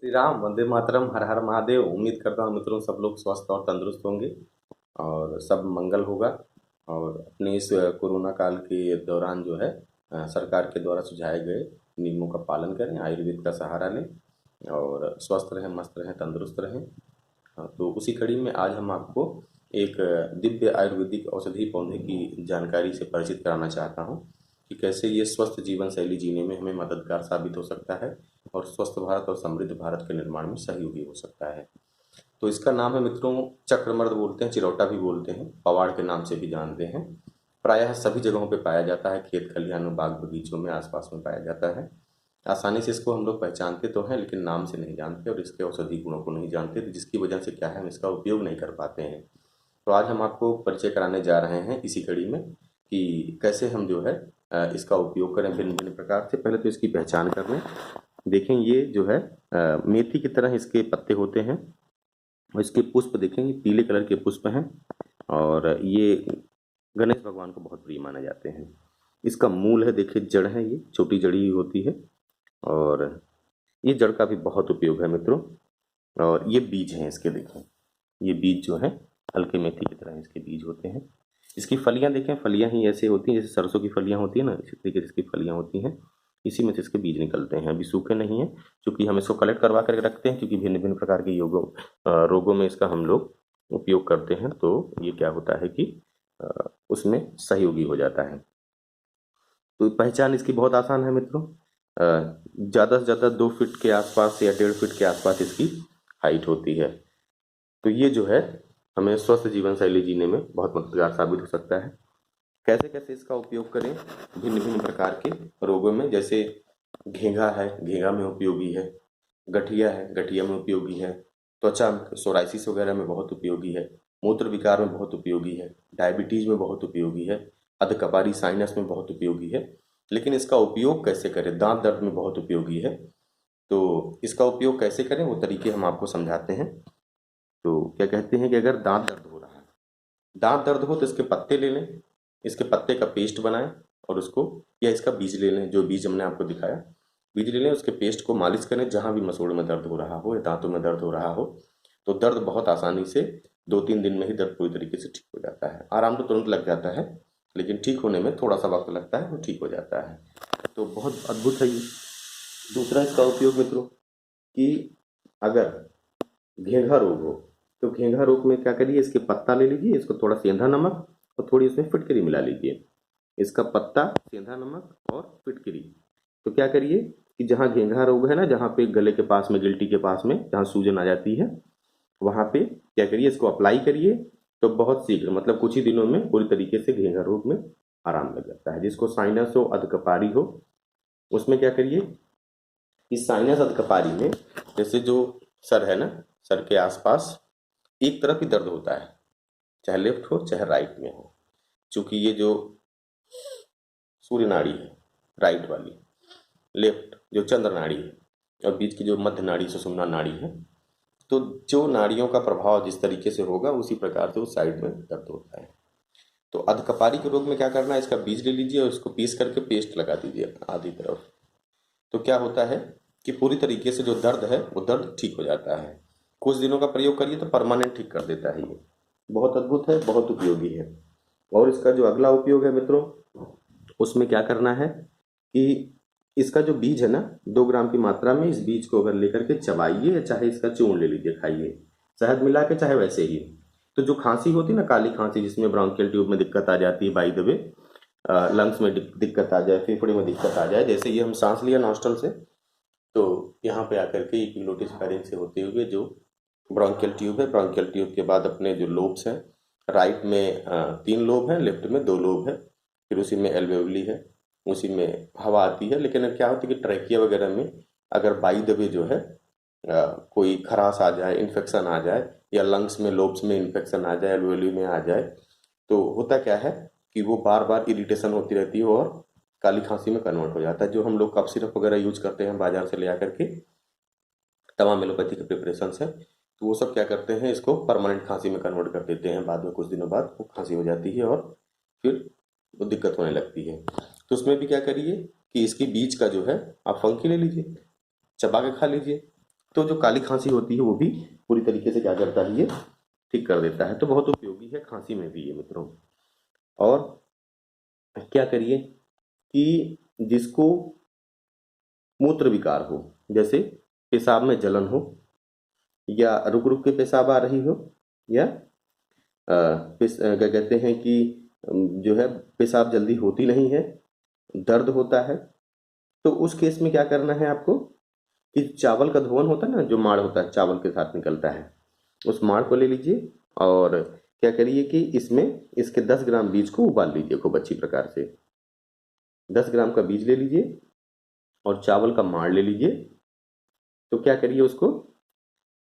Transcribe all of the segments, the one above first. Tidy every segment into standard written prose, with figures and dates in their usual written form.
श्री राम, वंदे मातरम, हर हर महादेव। उम्मीद करता हूँ मित्रों सब लोग स्वस्थ और तंदुरुस्त होंगे और सब मंगल होगा। और अपने इस कोरोना काल के दौरान जो है सरकार के द्वारा सुझाए गए नियमों का पालन करें, आयुर्वेद का सहारा लें और स्वस्थ रहें, मस्त रहें, तंदुरुस्त रहें। तो उसी कड़ी में आज हम आपको एक दिव्य आयुर्वेदिक औषधि पौधे की जानकारी से परिचित कराना चाहता हूँ कि कैसे ये स्वस्थ जीवन शैली जीने में हमें मददगार साबित हो सकता है और स्वस्थ भारत और समृद्ध भारत के निर्माण में सहयोगी हो सकता है। तो इसका नाम है मित्रों चक्रमर्द, बोलते हैं, चिरौटा भी बोलते हैं, पवाड़ के नाम से भी जानते हैं। प्रायः सभी जगहों पे पाया जाता है, खेत खलिहानों, बाग बगीचों में, आसपास में पाया जाता है। आसानी से इसको हम लोग पहचानते तो हैं लेकिन नाम से नहीं जानते और इसके औषधि गुणों को नहीं जानते, तो जिसकी वजह से क्या है हम इसका उपयोग नहीं कर पाते हैं। तो आज हम आपको परिचय कराने जा रहे हैं इसी कड़ी में कि कैसे हम जो है इसका उपयोग करें भिन्न भिन्न प्रकार से। पहले तो इसकी पहचान कर लें। देखें ये जो है मेथी की तरह इसके पत्ते होते हैं और इसके पुष्प देखेंगे पीले कलर के पुष्प हैं और ये गणेश भगवान को बहुत प्रिय माने जाते हैं। इसका मूल है, देखिए जड़ है, ये छोटी जड़ी होती है और ये जड़ का भी बहुत उपयोग है मित्रों। और ये बीज हैं इसके, देखें ये बीज जो है हल्के मेथी की तरह इसके बीज होते हैं। इसकी फलियां देखें, फलियां ही ऐसे होती हैं जैसे सरसों की फलियां होती है ना, इसी तरीके से इसकी फलियां होती हैं, इसी में से इसके बीज निकलते हैं। अभी सूखे नहीं हैं क्योंकि हम इसको कलेक्ट करवा कर रखते हैं, क्योंकि भिन्न भिन्न प्रकार के रोगों में इसका हम लोग उपयोग करते हैं। तो ये क्या होता है कि उसमें सहयोगी हो जाता है। तो पहचान इसकी बहुत आसान है मित्रों। ज़्यादा से ज़्यादा 2 फीट के आसपास या 1.5 फीट के आसपास इसकी हाइट होती है। तो ये जो है हमें स्वस्थ जीवन शैली जीने में बहुत मददगार साबित हो सकता है। कैसे कैसे इसका उपयोग करें भिन्न भिन्न प्रकार के रोगों में, जैसे घेंघा है, घेंघा में उपयोगी है, गठिया है, गठिया में उपयोगी है, त्वचा सोराइसिस वगैरह में बहुत उपयोगी है, मूत्र विकार में बहुत उपयोगी है, डायबिटीज में बहुत उपयोगी है, अधकपारी साइनस में बहुत उपयोगी है। लेकिन इसका उपयोग कैसे करें, दांत दर्द में बहुत उपयोगी है। तो इसका उपयोग कैसे करें वो तरीके हम आपको समझाते हैं। तो क्या कहते हैं कि अगर दांत दर्द हो रहा है, दांत दर्द हो तो इसके पत्ते ले लें, इसके पत्ते का पेस्ट बनाएं और उसको, या इसका बीज ले लें, जो बीज हमने आपको दिखाया बीज ले लें, उसके पेस्ट को मालिश करें जहां भी मसूड़ों में दर्द हो रहा हो या दांतों में दर्द हो रहा हो। तो दर्द बहुत आसानी से 2-3 दिन में ही दर्द पूरी तरीके से ठीक हो जाता है। आराम तो तुरंत लग जाता है लेकिन ठीक होने में थोड़ा सा वक्त लगता है, वो ठीक हो जाता है। तो बहुत अद्भुत है ये। दूसरा इसका उपयोग मित्रों कि अगर घेंघा रोग हो तो घेंघा रोग में क्या करिए, इसके पत्ता ले लीजिए, इसको थोड़ा सेंधा नमक और थोड़ी इसमें फिटकरी मिला लीजिए। इसका पत्ता, सेंधा नमक और फिटकरी। तो क्या करिए कि जहाँ घेंघा रोग है ना, जहाँ पे गले के पास में, गिल्टी के पास में जहाँ सूजन आ जाती है, वहाँ पे क्या करिए इसको अप्लाई करिए। तो बहुत शीघ्र, मतलब कुछ ही दिनों में पूरी तरीके से घेंघा रोग में आराम लग जाता है। जिसको साइनस हो, अधकपारी हो, उसमें क्या करिए कि साइनस अधकपारी में जैसे जो सर है ना, सर के आसपास एक तरफ ही दर्द होता है, चाहे लेफ्ट हो चाहे राइट में हो। चूंकि ये जो सूर्य नाड़ी है राइट वाली, लेफ्ट जो चंद्र नाड़ी है, और बीच की जो मध्य नाड़ी सुषुम्ना नाड़ी है, तो जो नाड़ियों का प्रभाव जिस तरीके से होगा उसी प्रकार से उस साइड में दर्द होता है। तो अधकपारी के रोग में क्या करना है, इसका बीज ले लीजिए और उसको पीस करके पेस्ट लगा दीजिए आधी तरफ। तो क्या होता है कि पूरी तरीके से जो दर्द है वो दर्द ठीक हो जाता है। कुछ दिनों का प्रयोग करिए तो परमानेंट ठीक कर देता है ये। बहुत अद्भुत है, बहुत उपयोगी है। और इसका जो अगला उपयोग है मित्रों, उसमें क्या करना है कि इसका जो बीज है ना, 2 ग्राम की मात्रा में इस बीज को अगर लेकर के चबाइए, चाहे इसका चूर्ण ले लीजिए, खाइए शहद मिला के, चाहे वैसे ही। तो जो खांसी होती है ना, काली खांसी, जिसमें ब्रोंकियल ट्यूब में दिक्कत आ जाती है, बाय द वे लंग्स में दिक्कत आ जाए, फेफड़े में दिक्कत आ जाए, जैसे ये हम सांस लिया नॉस्ट्रल से, तो यहाँ पे आकर के इक्विलोटिस फेरेंस से होते हुए जो ब्रोंकियल ट्यूब है, ब्रोंकियल ट्यूब के बाद अपने जो लोब्स हैं, राइट में 3 लोब हैं, लेफ्ट में 2 लोब है, फिर उसी में एल्वेओली है, उसी में हवा आती है। लेकिन क्या होता है कि ट्रैकिया वगैरह में अगर बाई द वे जो है कोई खराश आ जाए, इन्फेक्शन आ जाए, या लंग्स में लोब्स में इन्फेक्शन आ जाए, एल्वेओली में आ जाए, तो होता क्या है कि वो बार बार इरिटेशन होती रहती है और काली खांसी में कन्वर्ट हो जाता है। जो हम लोग कफ सिरप वगैरह यूज करते हैं बाजार से ले आकर के, तमाम एलोपैथी के प्रिपरेशन है, तो वो सब क्या करते हैं, इसको परमानेंट खांसी में कन्वर्ट कर देते हैं। बाद में कुछ दिनों बाद वो खांसी हो जाती है और फिर वो दिक्कत होने लगती है। तो उसमें भी क्या करिए कि इसकी बीज का जो है आप फंकी ले लीजिए, चबा के खा लीजिए, तो जो काली खांसी होती है वो भी पूरी तरीके से क्या करता है, ये ठीक कर देता है। तो बहुत उपयोगी है खांसी में भी ये मित्रों। और क्या करिए कि जिसको मूत्र विकार हो, जैसे पेशाब में जलन हो, या रुक रुक के पेशाब आ रही हो, या क्या कहते हैं कि जो है पेशाब जल्दी होती नहीं है, दर्द होता है, तो उस केस में क्या करना है आपको कि चावल का धोवन होता है ना, जो माड़ होता है चावल के साथ निकलता है, उस माड़ को ले लीजिए और क्या करिए कि इसमें इसके 10 ग्राम बीज को उबाल लीजिए खूब अच्छी प्रकार से। 10 ग्राम का बीज ले लीजिए और चावल का माड़ ले लीजिए। तो क्या करिए उसको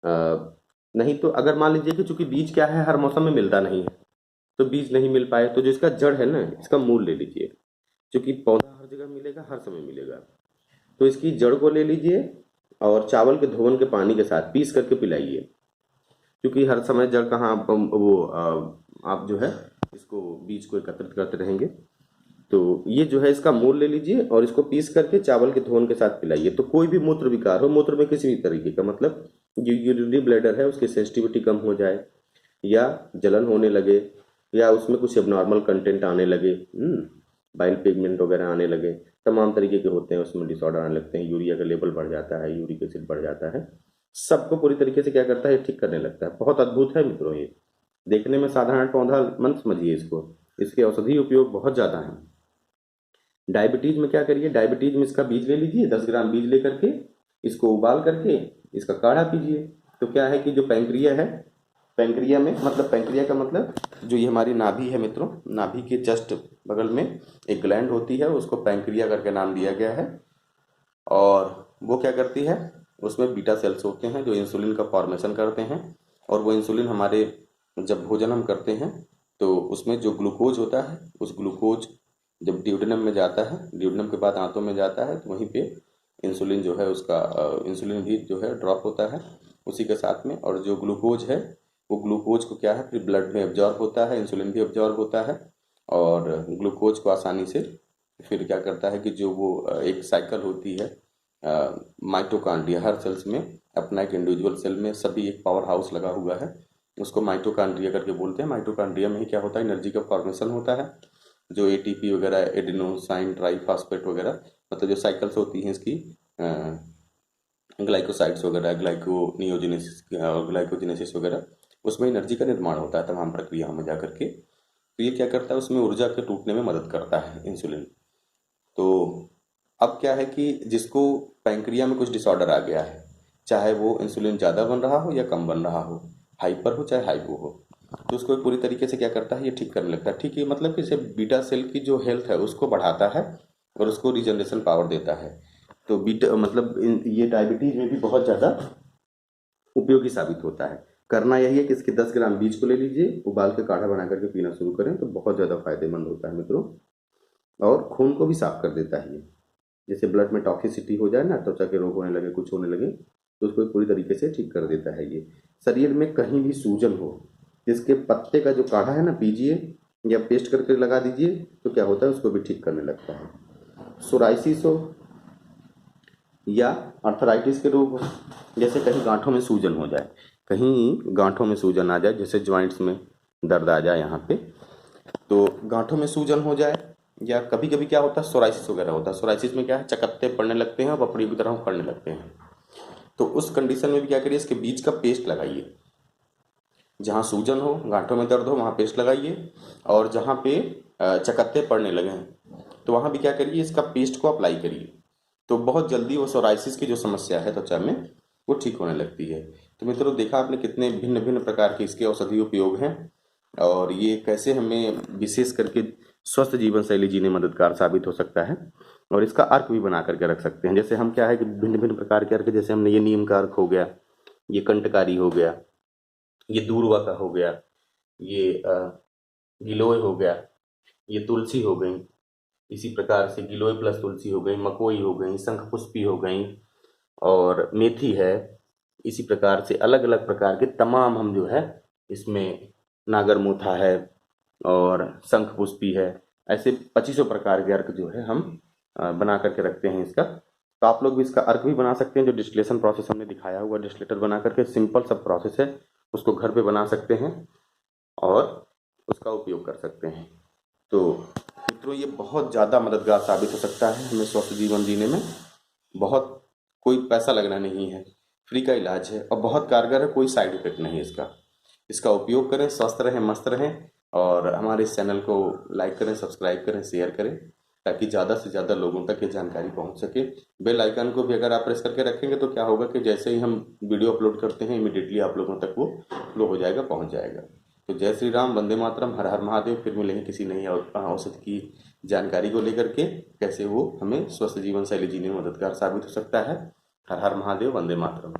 नहीं तो अगर मान लीजिए कि चूंकि बीज क्या है हर मौसम में मिलता नहीं है, तो बीज नहीं मिल पाए तो जो इसका जड़ है ना, इसका मूल ले लीजिए। क्योंकि पौधा हर जगह मिलेगा, हर समय मिलेगा, तो इसकी जड़ को ले लीजिए और चावल के धोवन के पानी के साथ पीस करके पिलाइए। क्योंकि हर समय जड़ कहाँ आप जो है इसको बीज को एकत्रित करते रहेंगे। तो ये जो है इसका मूल ले लीजिए और इसको पीस करके चावल के धोवन के साथ पिलाइए। तो कोई भी मूत्र विकार हो, मूत्र में किसी भी तरीके का, मतलब जो यूरिनरी ब्लैडर है उसकी सेंसिटिविटी कम हो जाए, या जलन होने लगे, या उसमें कुछ एबनॉर्मल कंटेंट आने लगे, बाइल पिगमेंट वगैरह आने लगे, तमाम तरीके के होते हैं उसमें डिसऑर्डर आने लगते हैं, यूरिया का लेवल बढ़ जाता है, यूरिक एसिड बढ़ जाता है, सबको पूरी तरीके से क्या करता है, ठीक करने लगता है। बहुत अद्भुत है मित्रों ये। देखने में साधारण पौधा मत समझिए इसको, इसके औषधि उपयोग बहुत ज़्यादा है। डायबिटीज में क्या करिए, डायबिटीज में इसका बीज ले लीजिए, 10 ग्राम बीज ले करके इसको उबाल करके इसका काढ़ा पीजिए। तो क्या है कि जो पैंक्रिया है, पैंक्रिया में मतलब पैंक्रिया का मतलब जो ये हमारी नाभि है मित्रों, नाभि के जस्ट बगल में एक ग्लैंड होती है, उसको पैंक्रिया करके नाम दिया गया है। और वो क्या करती है, उसमें बीटा सेल्स होते हैं जो इंसुलिन का फॉर्मेशन करते हैं। और वो इंसुलिन हमारे जब भोजन हम करते हैं तो उसमें जो ग्लूकोज होता है, उस ग्लूकोज जब ड्यूडेनम में जाता है, ड्यूडेनम के बाद आंतों में जाता है, तो वहीं पे इंसुलिन जो है उसका इंसुलिन भी जो है ड्रॉप होता है उसी के साथ में। और जो ग्लूकोज है वो ग्लूकोज को क्या है फिर ब्लड में एब्जॉर्ब होता है, इंसुलिन भी एब्जॉर्ब होता है, और ग्लूकोज को आसानी से फिर क्या करता है कि जो वो एक साइकिल होती है माइटोकांड्रिया, हर सेल्स में अपना एक इंडिविजुअल सेल में सभी एक पावर हाउस लगा हुआ है, उसको माइटोकांड्रिया करके बोलते हैं। माइटोकांड्रिया में ही क्या होता है, एनर्जी का फॉर्मेशन होता है, जो एटीपी वगैरह, एडिनोसाइन ट्राइफॉस्फेट वगैरह, मतलब जो साइकिल्स होती हैं इसकी, ग्लाइकोसाइड्स वगैरह, ग्लाइकोनियोजेनेसिस और ग्लाइकोजेनेसिस वगैरह, उसमें एनर्जी का निर्माण होता है तमाम प्रक्रियाओं में जाकर के। तो ये क्या करता है, उसमें ऊर्जा के टूटने में मदद करता है इंसुलिन। तो अब क्या है कि जिसको पैंक्रिया में कुछ डिसऑर्डर आ गया है, चाहे वो इंसुलिन ज़्यादा बन रहा हो या कम बन रहा हो, हाइपर हो चाहे हाइपो हो, तो उसको पूरी तरीके से क्या करता है, ये ठीक करने लगता है। ठीक है, मतलब कि इसे बीटा सेल की जो हेल्थ है उसको बढ़ाता है और उसको रिजनरेशन पावर देता है। तो बीटा मतलब ये डायबिटीज में भी बहुत ज़्यादा उपयोगी साबित होता है। करना यही है कि इसके 10 ग्राम बीज को ले लीजिए, उबाल के काढ़ा बना करके पीना शुरू करें, तो बहुत ज़्यादा फायदेमंद होता है मित्रों। और खून को भी साफ कर देता है ये। जैसे ब्लड में टॉक्सिसिटी हो जाए ना, त्वचा के रोग होने लगे, कुछ होने लगे, तो उसको पूरी तरीके से ठीक कर देता है ये। शरीर में कहीं भी सूजन हो, जिसके पत्ते का जो काढ़ा है ना पीजिए या पेस्ट करके लगा दीजिए, तो क्या होता है उसको भी ठीक करने लगता है। सोराइसिस हो या अर्थराइटिस के रोग हो, जैसे कहीं गांठों में सूजन हो जाए, कहीं गांठों में सूजन आ जाए, जैसे जॉइंट्स में दर्द आ जाए यहाँ पे, तो गांठों में सूजन हो जाए, या कभी कभी क्या होता है सोराइसिस वगैरह होता है। सोराइसिस में क्या है, चकत्ते पड़ने लगते हैं और पपड़ी की तरह उखड़ने लगते हैं। तो उस कंडीशन में भी क्या करिए, इसके बीज का पेस्ट लगाइए। जहाँ सूजन हो, गांठों में दर्द हो, वहाँ पेस्ट लगाइए। और जहाँ पे चकत्ते पड़ने लगे हैं तो वहाँ भी क्या करिए, इसका पेस्ट को अप्लाई करिए। तो बहुत जल्दी वो सोराइसिस की जो समस्या है त्वचा में वो ठीक होने लगती है। तो मित्रों देखा आपने कितने भिन्न भिन्न प्रकार के इसके औषधीय उपयोग हैं, और ये कैसे हमें विशेष करके स्वस्थ जीवन शैली जीने में मददगार साबित हो सकता है। और इसका अर्क भी बना करके रख सकते हैं। जैसे हम क्या है कि भिन्न भिन्न प्रकार के अर्क, जैसे हमने ये नीम का अर्क हो गया, ये कंटकारी हो गया, ये दूर्वा का हो गया, ये गिलोय हो गया, ये तुलसी हो गई, इसी प्रकार से गिलोय प्लस तुलसी हो गई, मकोई हो गई, शंखपुष्पी हो गई, और मेथी है। इसी प्रकार से अलग अलग प्रकार के तमाम हम जो है इसमें, नागरमोथा है और शंखपुष्पी है, ऐसे 2500 प्रकार के अर्क जो है हम बना करके रखते हैं इसका। तो आप लोग भी इसका अर्क भी बना सकते हैं। जो डिस्टिलेशन प्रोसेस हमने दिखाया हुआ डिस्टिलेटर बना करके, सिंपल सब प्रोसेस है, उसको घर पे बना सकते हैं और उसका उपयोग कर सकते हैं। तो मित्रों, ये बहुत ज़्यादा मददगार साबित हो सकता है हमें स्वस्थ जीवन जीने में। बहुत, कोई पैसा लगना नहीं है, फ्री का इलाज है और बहुत कारगर है, कोई साइड इफेक्ट नहीं है इसका। इसका उपयोग करें, स्वस्थ रहें, मस्त रहें और हमारे इस चैनल को लाइक करें, सब्सक्राइब करें, शेयर करें, ताकि ज़्यादा से ज़्यादा लोगों तक ये जानकारी पहुंच सके। बेल आइकन को भी अगर आप प्रेस करके रखेंगे तो क्या होगा कि जैसे ही हम वीडियो अपलोड करते हैं इमीडिएटली आप लोगों तक वो फ्लो हो जाएगा, पहुंच जाएगा। तो जय श्री राम, वंदे मातरम, हर हर महादेव। फिर मिलेंगे किसी नई औषधि की जानकारी को लेकर के, कैसे वो हमें स्वस्थ जीवन शैली जीने में मददगार साबित हो सकता है। हर हर महादेव, वंदे मातरम।